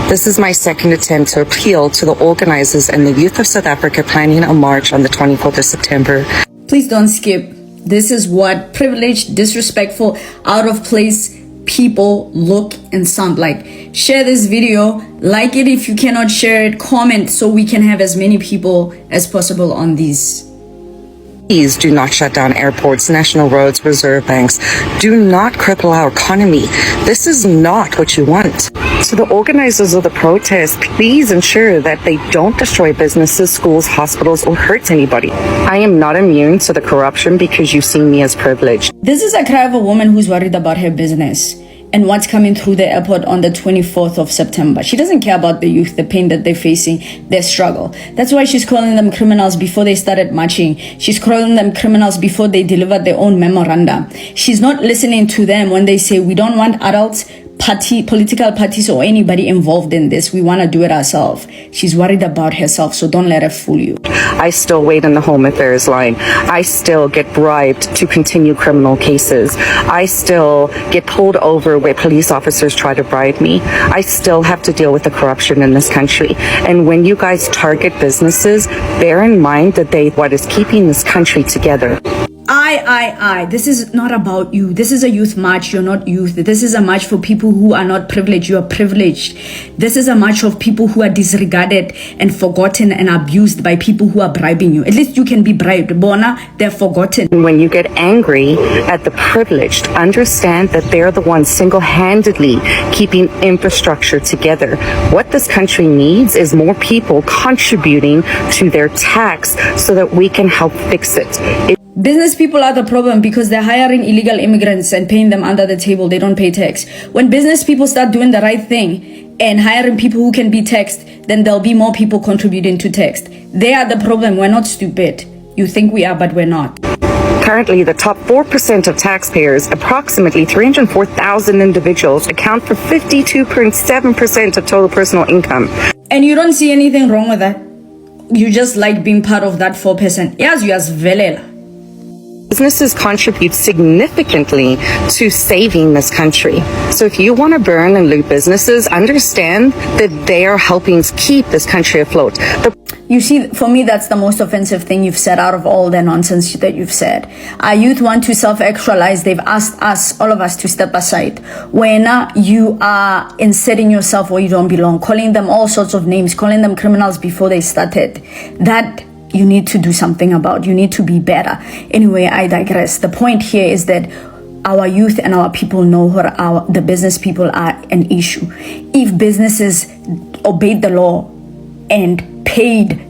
This is my second attempt to appeal to the organizers and the youth of South Africa planning a march on the 24th of September. Please don't skip. This is what privileged, disrespectful, out of place people look and sound like. Share this video, like it if you cannot share it, comment so we can have as many people as possible on these. Please do not shut down airports, national roads, reserve banks. Do not cripple our economy. This is not what you want. So the organizers of the protest, please ensure that they don't destroy businesses, schools, hospitals, or hurt anybody. I am not immune to the corruption because you see me as privileged. This is a cry of a woman who's worried about her business and what's coming through the airport on the 24th of September. She doesn't care about the youth, the pain that they're facing, their struggle. That's why she's calling them criminals before they started marching. She's calling them criminals before they delivered their own memoranda. She's not listening to them when they say, we don't want adults, political parties, or anybody involved in this. We want to do it ourselves. She's worried about herself, so don't let her fool you. I still wait in the home affairs line. I still get bribed to continue criminal cases. I still get pulled over where police officers try to bribe me. I still have to deal with the corruption in this country. And when you guys target businesses, bear in mind that what is keeping this country together. This is not about you. This is a youth march. You're not youth. This is a march for people who are not privileged. You are privileged. This is a march of people who are disregarded and forgotten and abused by people who are bribing you. At least you can be bribed. Bona, they're forgotten. When you get angry at the privileged, understand that they're the ones single-handedly keeping infrastructure together. What this country needs is more people contributing to their tax so that we can help fix it. Business people are the problem because they're hiring illegal immigrants and paying them under the table. They don't pay tax. When business people start doing the right thing and hiring people who can be taxed, then there'll be more people contributing to tax. They are the problem. We're not stupid. You think we are, but we're not. Currently, the top 4% of taxpayers, approximately 304,000 individuals, account for 52.7% of total personal income. And you don't see anything wrong with that. You just like being part of that 4%. Yes, you as velela. Businesses contribute significantly to saving this country. So if you want to burn and loot businesses, understand that they are helping keep this country afloat. You see, for me, that's the most offensive thing you've said out of all the nonsense that you've said. Our youth want to self-actualize. They've asked us, all of us, to step aside. When you are inserting yourself where you don't belong, calling them all sorts of names, calling them criminals before they started, that you need to do something about. You need to be better. Anyway, I digress. The point here is that our youth and our people know what the business people are an issue. If businesses obeyed the law and paid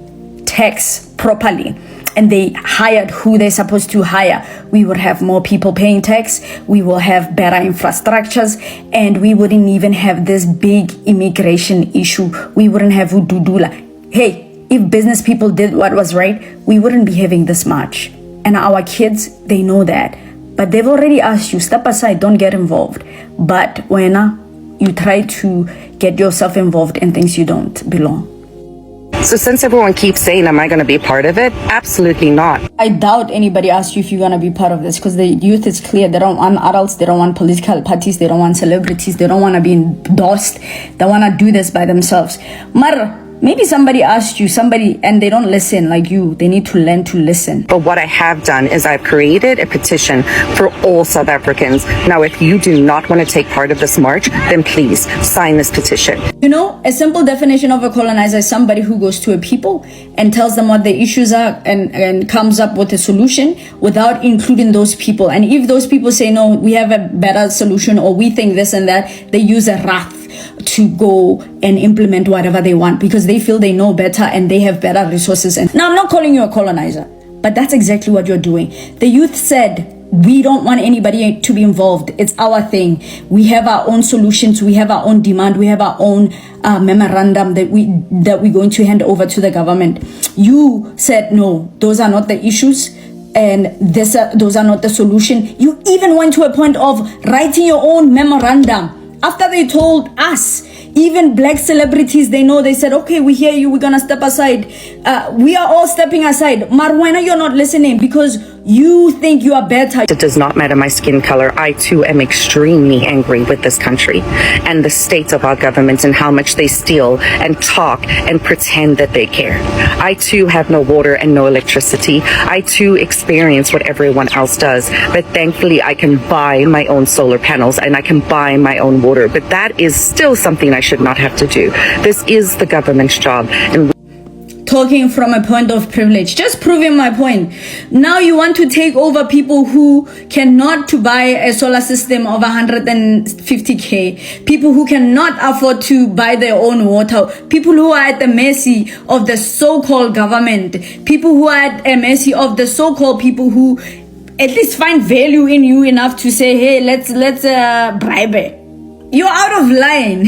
tax properly and they hired who they're supposed to hire, we would have more people paying tax, we will have better infrastructures, and we wouldn't even have this big immigration issue. We wouldn't have Ududula. Hey, if business people did what was right, we wouldn't be having this march. And our kids, they know that. But they've already asked you, step aside, don't get involved. But when you try to get yourself involved in things you don't belong. So since everyone keeps saying, am I going to be part of it? Absolutely not. I doubt anybody asked you if you're going to be part of this, because the youth is clear. They don't want adults. They don't want political parties. They don't want celebrities. They don't want to be endorsed. They want to do this by themselves. Maybe somebody asked you, and they don't listen like you. They need to learn to listen. But what I have done is I've created a petition for all South Africans. Now, if you do not want to take part of this march, then please sign this petition. You know, a simple definition of a colonizer is somebody who goes to a people and tells them what the issues are and comes up with a solution without including those people. And if those people say, no, we have a better solution, or we think this and that, they use a wrath to go and implement whatever they want because they feel they know better and they have better resources. And now, I'm not calling you a colonizer, but that's exactly what you're doing. The youth said, we don't want anybody to be involved. It's our thing. We have our own solutions. We have our own demand. We have our own memorandum that we're going to hand over to the government. You said, no, those are not the issues. And those are not the solution. You even went to a point of writing your own memorandum. After they told us, even black celebrities, they know, they said, okay, we hear you, we're going to step aside. We are all stepping aside. Marwena, you're not listening because You think you are better. It does not matter my skin color. I too am extremely angry with this country and the state of our government and how much they steal and talk and pretend that they care. I too have no water and no electricity. I too experience what everyone else does. But thankfully I can buy my own solar panels and I can buy my own water. But that is still something I should not have to do. This is the government's job. And talking from a point of privilege, just proving my point. Now you want to take over people who cannot to buy a solar system of 150k, people who cannot afford to buy their own water, people who are at the mercy of the so-called government, people who are at the mercy of the so-called people who at least find value in you enough to say, hey, let's bribe it. You're out of line.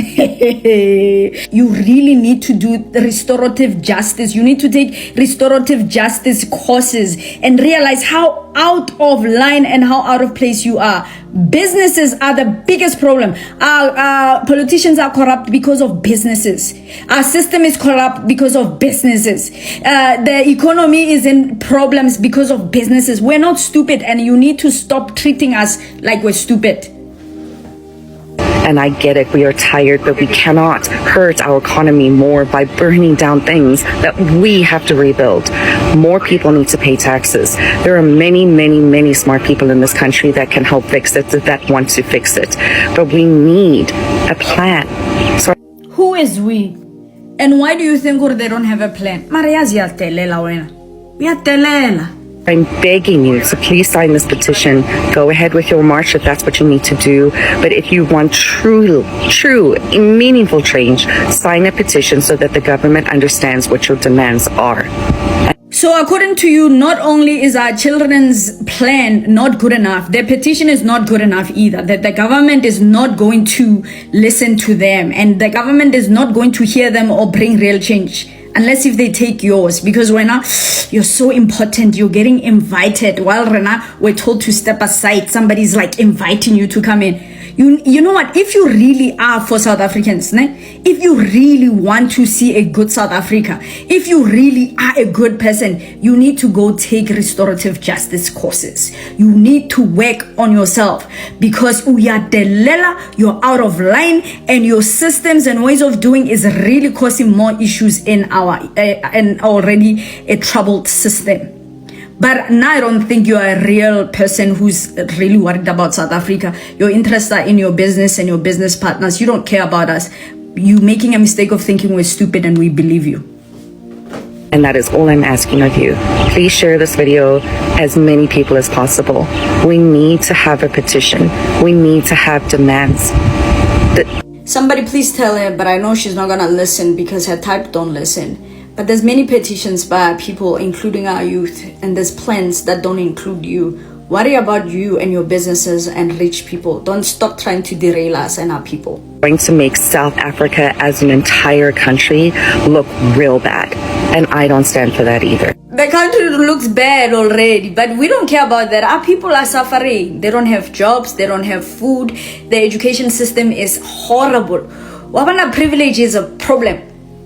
You really need to do restorative justice. You need to take restorative justice courses and realize how out of line and how out of place you are. Businesses are the biggest problem. Our politicians are corrupt because of businesses. Our system is corrupt because of businesses. The economy is in problems because of businesses. We're not stupid, and you need to stop treating us like we're stupid. And I get it, we are tired, but we cannot hurt our economy more by burning down things that we have to rebuild. More people need to pay taxes. There are many, many, many smart people in this country that can help fix it, that want to fix it. But we need a plan. So who is we? And why do you think they don't have a plan? I'm begging you to please sign this petition. Go ahead with your march if that's what you need to do. But if you want true, meaningful change, sign a petition so that the government understands what your demands are. So according to you, not only is our children's plan not good enough, their petition is not good enough either, that the government is not going to listen to them and the government is not going to hear them or bring real change. Unless if they take yours, because Rena, you're so important, you're getting invited. While Rena, we're told to step aside, somebody's like inviting you to come in. You know what, if you really are for South Africans, if you really want to see a good South Africa, if you really are a good person, you need to go take restorative justice courses. You need to work on yourself, because you're out of line and your systems and ways of doing is really causing more issues in our already a troubled system. But now I don't think you're a real person who's really worried about South Africa. Your interests are in your business and your business partners. You don't care about us. You're making a mistake of thinking we're stupid and we believe you. And that is all I'm asking of you. Please share this video as many people as possible. We need to have a petition. We need to have demands. Somebody please tell her, but I know she's not gonna listen because her type don't listen. But there's many petitions by people, including our youth, and there's plans that don't include you. Worry about you and your businesses and rich people. Don't stop trying to derail us and our people. Going to make South Africa as an entire country look real bad. And I don't stand for that either. The country looks bad already, but we don't care about that. Our people are suffering. They don't have jobs, they don't have food. The education system is horrible. Wabana privilege is a problem.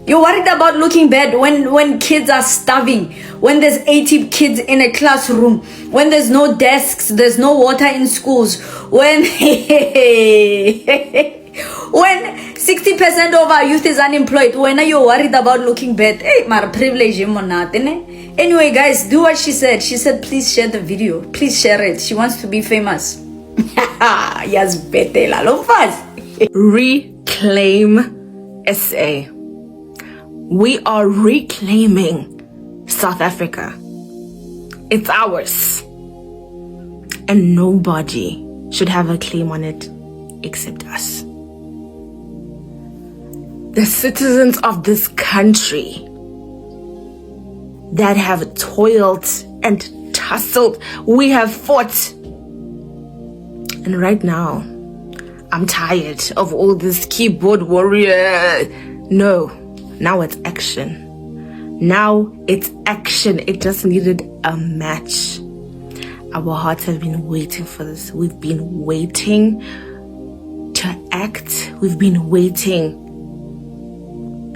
You're worried about looking bad when kids are starving, when there's 80 kids in a classroom, when there's no desks, there's no water in schools, when 60% of our youth is unemployed. When are you worried about looking bad? Hey, my privilege. Anyway, guys, do what she said. She said, please share the video. Please share it. She wants to be famous. Yes, bete la lo faz. Reclaim SA. We are reclaiming South Africa. It's ours. And nobody should have a claim on it except us. The citizens of this country that have toiled and tussled, we have fought. And right now, I'm tired of all this keyboard warrior. No. Now it's action. Now it's action. It just needed a match. Our hearts have been waiting for this. We've been waiting to act. We've been waiting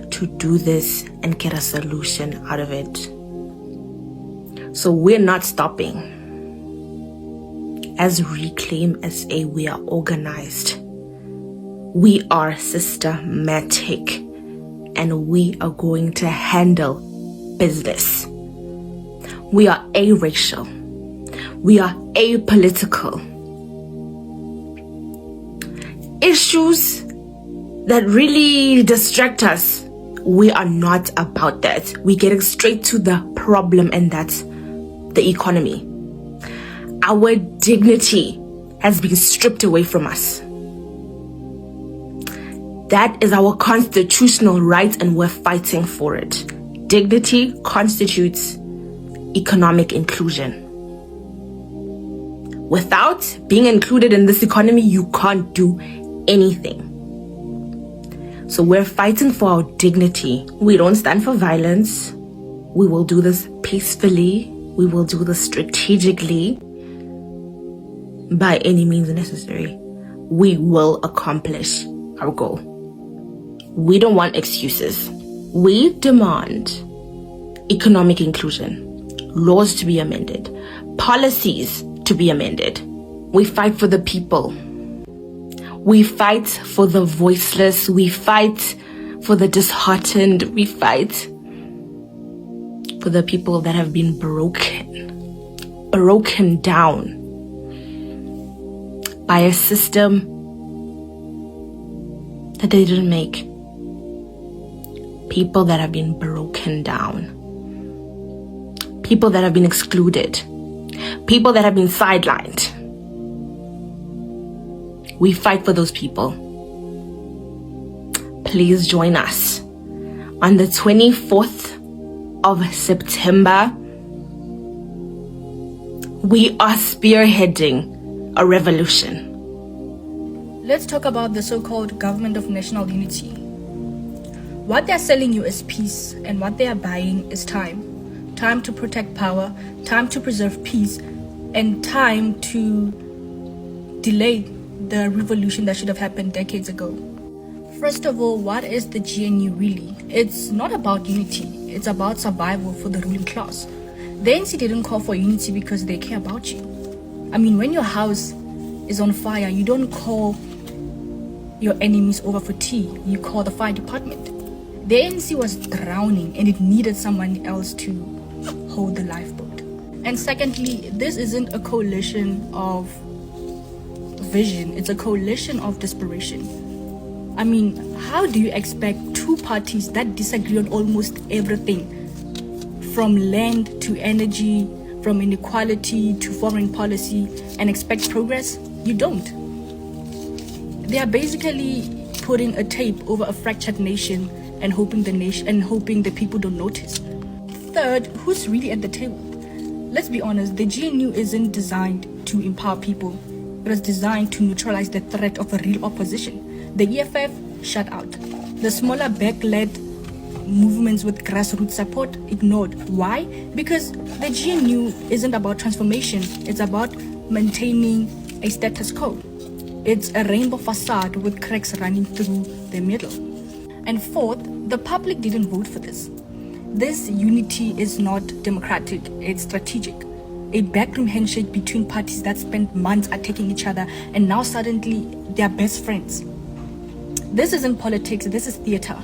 to do this and get a solution out of it. So we're not stopping. as Reclaim SA, we are organized. We are systematic. And we are going to handle business. We are aracial. We are apolitical. Issues that really distract us, we are not about that. We're getting straight to the problem, and that's the economy. Our dignity has been stripped away from us. That is our constitutional right, and we're fighting for it. Dignity constitutes economic inclusion. Without being included in this economy, you can't do anything. So we're fighting for our dignity. We don't stand for violence. We will do this peacefully. We will do this strategically. By any means necessary, we will accomplish our goal. We don't want excuses. We demand economic inclusion, laws to be amended, policies to be amended. We fight for the people. We fight for the voiceless. We fight for the disheartened. We fight for the people that have been broken down by a system that they didn't make. People that have been broken down. People that have been excluded. People that have been sidelined. We fight for those people. Please join us on the 24th of September. We are spearheading a revolution. Let's talk about the so-called government of national unity. What they're selling you is peace, and what they are buying is time. Time to protect power, time to preserve peace, and time to delay the revolution that should have happened decades ago. First of all, what is the GNU really? It's not about unity. It's about survival for the ruling class. The ANC didn't call for unity because they care about you. I mean, when your house is on fire, you don't call your enemies over for tea. You call the fire department. The ANC was drowning, and it needed someone else to hold the lifeboat. And secondly, this isn't a coalition of vision. It's a coalition of desperation. I mean, how do you expect two parties that disagree on almost everything, from land to energy, from inequality to foreign policy, and expect progress? You don't. They are basically putting a tape over a fractured nation and hoping the people don't notice. Third, who's really at the table? Let's be honest, the GNU isn't designed to empower people. It was designed to neutralize the threat of a real opposition. The EFF shut out. The smaller back-led movements with grassroots support ignored. Why? Because the GNU isn't about transformation. It's about maintaining a status quo. It's a rainbow facade with cracks running through the middle. And fourth, the public didn't vote for this. This unity is not democratic, it's strategic. A backroom handshake between parties that spent months attacking each other, and now suddenly they're best friends. This isn't politics, this is theater.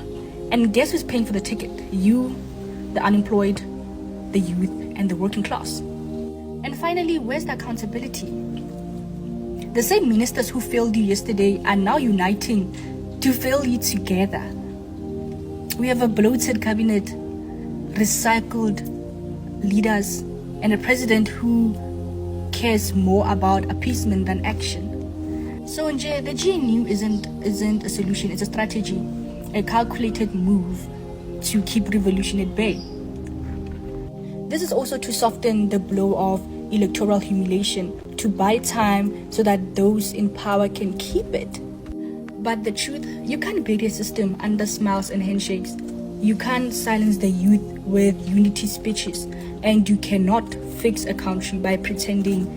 And guess who's paying for the ticket? You, the unemployed, the youth, and the working class. And finally, where's the accountability? The same ministers who failed you yesterday are now uniting to fail you together. We have a bloated cabinet, recycled leaders, and a president who cares more about appeasement than action. So Nje, the GNU isn't a solution, it's a strategy, a calculated move to keep revolution at bay. This is also to soften the blow of electoral humiliation, to buy time so that those in power can keep it. But the truth, you can't build a system under smiles and handshakes. You can't silence the youth with unity speeches, and you cannot fix a country by pretending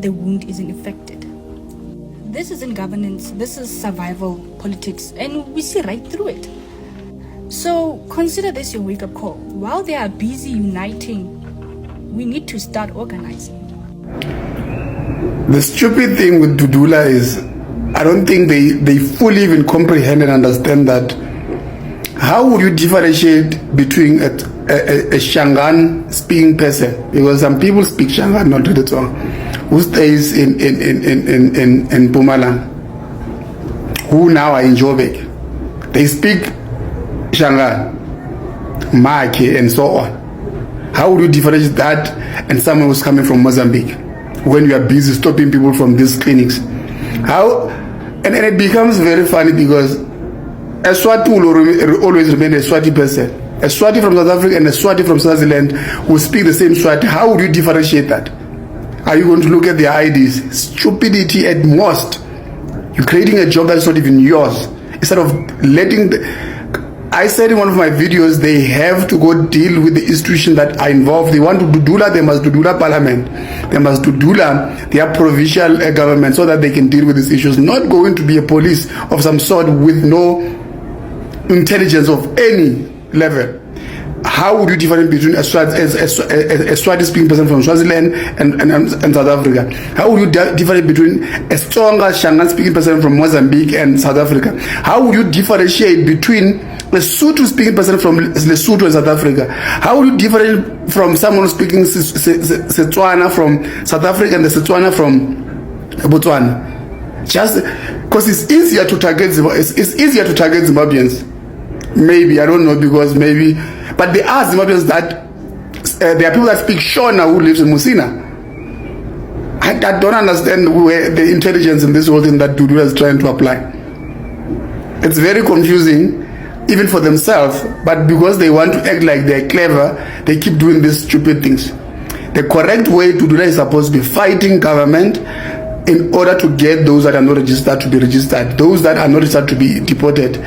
the wound isn't infected. This isn't governance, this is survival politics, and we see right through it. So consider this your wake-up call. While they are busy uniting, we need to start organizing. The stupid thing with Dudula is, I don't think they fully even comprehend and understand that. How would you differentiate between a Shangaan speaking person, because some people speak Shangaan, not the tongue, who stays in Mpumalanga, who now are in Joburg. They speak Shangaan, Maki, and so on. How would you differentiate that and someone who's coming from Mozambique when you are busy stopping people from these clinics? How? And it becomes very funny because a Swati will always remain a Swati person. A Swati from South Africa and a Swati from Swaziland will speak the same Swati. How would you differentiate that? Are you going to look at their IDs? Stupidity at most. You're creating a job that's not even yours. Instead of letting I said in one of my videos, they have to go deal with the institutions that are involved. They want to do Dula, they must do Dula Parliament. They must do Dula, their provincial government, so that they can deal with these issues. Not going to be a police of some sort with no intelligence of any level. How would you differentiate between a Swati speaking person from Swaziland and South Africa? How would you differentiate between a stronger Shangaan speaking person from Mozambique and South Africa? How would you differentiate between a Sotho speaking person from Lesotho and South Africa? How would you differentiate from someone speaking Setswana from South Africa and the Setswana from Botswana? Just because it's easier to target Zimbabweans. Maybe, I don't know, because maybe, but there are Zimbabweans that there are people that speak Shona who lives in Musina. I don't understand where the intelligence in this whole thing that Dudu is trying to apply. It's very confusing, even for themselves, but because they want to act like they're clever, they keep doing these stupid things. The correct way to do that is supposed to be fighting government in order to get those that are not registered to be registered, those that are not registered to be deported.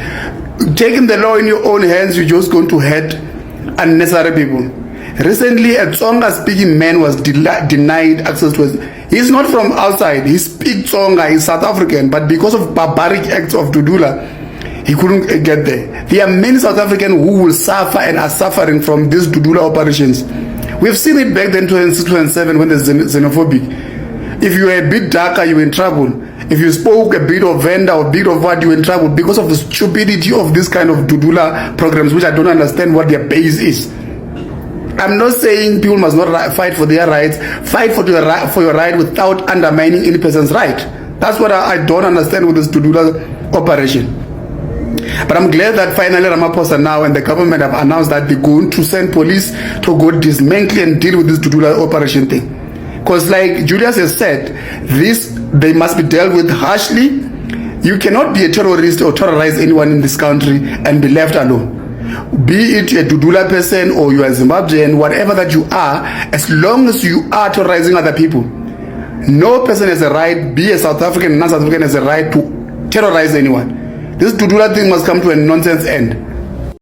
Taking the law in your own hands, you're just going to hurt unnecessary people. Recently, a Tsonga speaking man was denied access to it. He's not from outside, he speaks Tsonga, he's South African, but because of barbaric acts of Dudula, he couldn't get there. There are many South Africans who will suffer and are suffering from these Dudula operations. We've seen it back then in 2007 when there's xenophobic. If you were a bit darker, you were in trouble. If you spoke a bit of Venda or a bit of what, you were in trouble because of the stupidity of this kind of Dudula programs, which I don't understand what their base is. I'm not saying people must not fight for their rights. Fight for your right without undermining any person's right. That's what I don't understand with this Dudula operation. But I'm glad that finally Ramaphosa now and the government have announced that they're going to send police to go dismantle and deal with this Dudula operation thing. Because like Julius has said, they must be dealt with harshly. You cannot be a terrorist or terrorize anyone in this country and be left alone. Be it a Dudula person or you are Zimbabwean, whatever that you are, as long as you are terrorizing other people, no person has a right, be a South African, non-South African, has a right to terrorize anyone. This Dudula thing must come to a nonsense end.